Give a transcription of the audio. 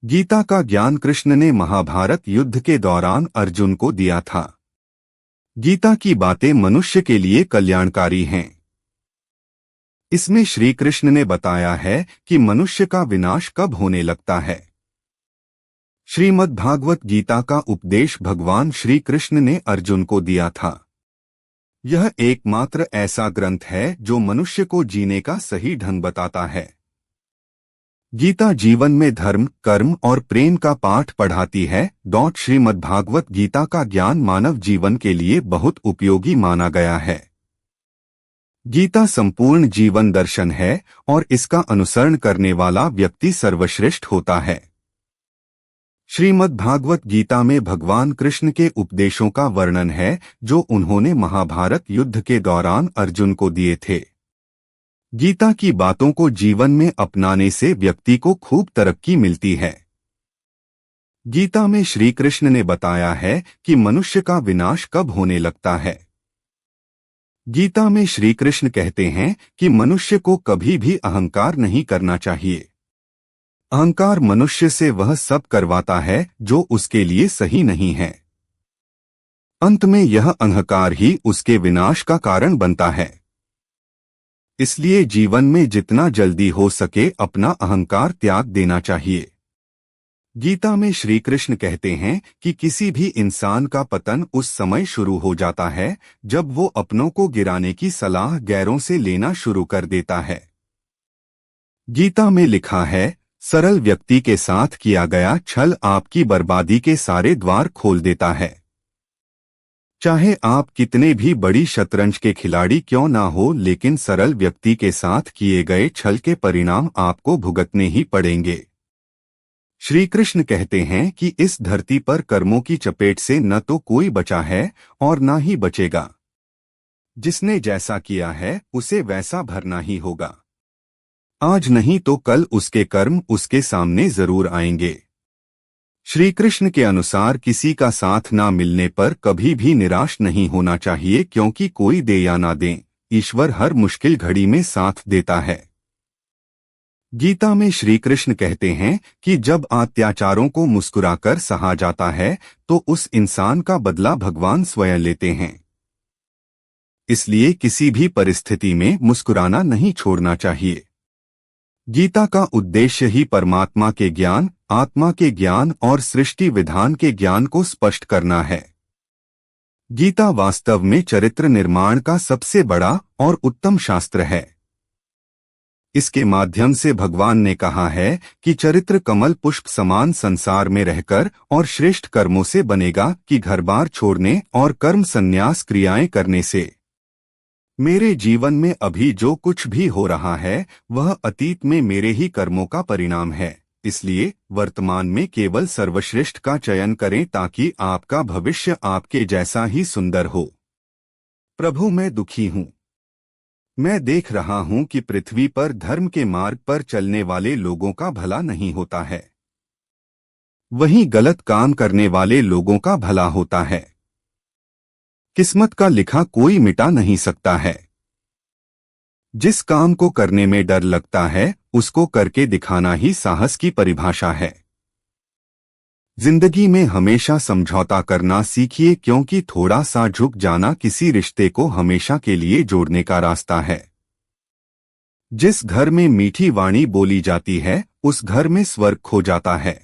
गीता का ज्ञान कृष्ण ने महाभारत युद्ध के दौरान अर्जुन को दिया था। गीता की बातें मनुष्य के लिए कल्याणकारी हैं। इसमें श्री कृष्ण ने बताया है कि मनुष्य का विनाश कब होने लगता है। श्रीमद् भागवत गीता का उपदेश भगवान श्री कृष्ण ने अर्जुन को दिया था। यह एकमात्र ऐसा ग्रंथ है जो मनुष्य को जीने का सही ढंग बताता है। गीता जीवन में धर्म, कर्म और प्रेम का पाठ पढ़ाती है। श्रीमद्भागवत गीता का ज्ञान मानव जीवन के लिए बहुत उपयोगी माना गया है। गीता संपूर्ण जीवन दर्शन है और इसका अनुसरण करने वाला व्यक्ति सर्वश्रेष्ठ होता है। श्रीमद्भागवत गीता में भगवान कृष्ण के उपदेशों का वर्णन है जो उन्होंने महाभारत युद्ध के दौरान अर्जुन को दिए थे। गीता की बातों को जीवन में अपनाने से व्यक्ति को खूब तरक्की मिलती है। गीता में श्री कृष्ण ने बताया है कि मनुष्य का विनाश कब होने लगता है। गीता में श्री कृष्ण कहते हैं कि मनुष्य को कभी भी अहंकार नहीं करना चाहिए। अहंकार मनुष्य से वह सब करवाता है जो उसके लिए सही नहीं है। अंत में यह अहंकार ही उसके विनाश का कारण बनता है। इसलिए जीवन में जितना जल्दी हो सके अपना अहंकार त्याग देना चाहिए। गीता में श्री कृष्ण कहते हैं कि किसी भी इंसान का पतन उस समय शुरू हो जाता है जब वो अपनों को गिराने की सलाह गैरों से लेना शुरू कर देता है। गीता में लिखा है, सरल व्यक्ति के साथ किया गया छल आपकी बर्बादी के सारे द्वार खोल देता है। चाहे आप कितने भी बड़ी शतरंज के खिलाड़ी क्यों ना हो, लेकिन सरल व्यक्ति के साथ किए गए छल के परिणाम आपको भुगतने ही पड़ेंगे। श्री कृष्ण कहते हैं कि इस धरती पर कर्मों की चपेट से न तो कोई बचा है और ना ही बचेगा। जिसने जैसा किया है उसे वैसा भरना ही होगा। आज नहीं तो कल उसके कर्म उसके सामने जरूर आएंगे। श्री कृष्ण के अनुसार किसी का साथ ना मिलने पर कभी भी निराश नहीं होना चाहिए, क्योंकि कोई दे या ना दे, ईश्वर हर मुश्किल घड़ी में साथ देता है। गीता में श्री कृष्ण कहते हैं कि जब अत्याचारों को मुस्कुराकर सहा जाता है तो उस इंसान का बदला भगवान स्वयं लेते हैं। इसलिए किसी भी परिस्थिति में मुस्कुराना नहीं छोड़ना चाहिए। गीता का उद्देश्य ही परमात्मा के ज्ञान, आत्मा के ज्ञान और सृष्टि विधान के ज्ञान को स्पष्ट करना है। गीता वास्तव में चरित्र निर्माण का सबसे बड़ा और उत्तम शास्त्र है। इसके माध्यम से भगवान ने कहा है कि चरित्र कमल पुष्प समान संसार में रहकर और श्रेष्ठ कर्मों से बनेगा कि घर बार छोड़ने और कर्म संन्यास क्रियाएं करने से। मेरे जीवन में अभी जो कुछ भी हो रहा है वह अतीत में मेरे ही कर्मों का परिणाम है। इसलिए वर्तमान में केवल सर्वश्रेष्ठ का चयन करें ताकि आपका भविष्य आपके जैसा ही सुंदर हो। प्रभु, मैं दुखी हूँ। मैं देख रहा हूँ कि पृथ्वी पर धर्म के मार्ग पर चलने वाले लोगों का भला नहीं होता है, वहीं गलत काम करने वाले लोगों का भला होता है। किस्मत का लिखा कोई मिटा नहीं सकता है। जिस काम को करने में डर लगता है उसको करके दिखाना ही साहस की परिभाषा है। जिंदगी में हमेशा समझौता करना सीखिए, क्योंकि थोड़ा सा झुक जाना किसी रिश्ते को हमेशा के लिए जोड़ने का रास्ता है। जिस घर में मीठी वाणी बोली जाती है उस घर में स्वर्ग खो जाता है।